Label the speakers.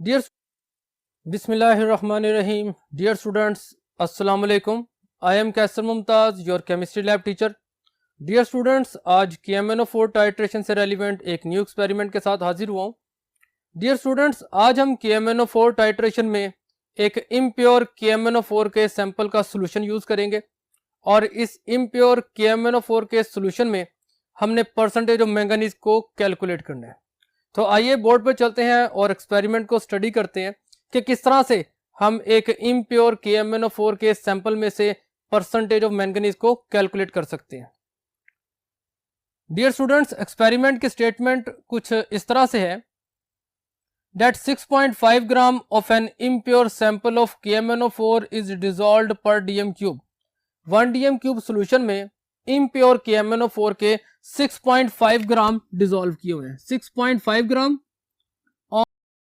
Speaker 1: Dear Bismillahirrahmanirrahim. Dear students, Assalamu alaikum. I am Kaisar Mumtaz, your chemistry lab teacher. Dear students, आज KMNO4 titration से relevant एक new experiment के साथ हाजिर हुआ हूँ. डियर स्टूडेंट्स, आज हम KMNO4 टाइट्रेशन में एक इम्प्योर KMNO4 के सैंपल का सोल्यूशन यूज़ करेंगे और इस इम्प्योर KMNO4 के सोल्यूशन में हमने परसेंटेज ऑफ मैंगनीज को कैलकुलेट करना है. तो आइए बोर्ड पर चलते हैं और एक्सपेरिमेंट को स्टडी करते हैं कि किस तरह से हम एक इम्प्योर KMNO4 के सैंपल में से परसेंटेज ऑफ मैंगनीज को कैलकुलेट कर सकते हैं. डियर स्टूडेंट्स, एक्सपेरिमेंट की स्टेटमेंट कुछ इस तरह से है that 6.5 gram of an impure sample of KMNO4 is dissolved per dm cube. 1 dm cube solution में impure KMNO4 के 6.5 ग्राम डिजोल्व किए हुए हैं. 6.5 ग्राम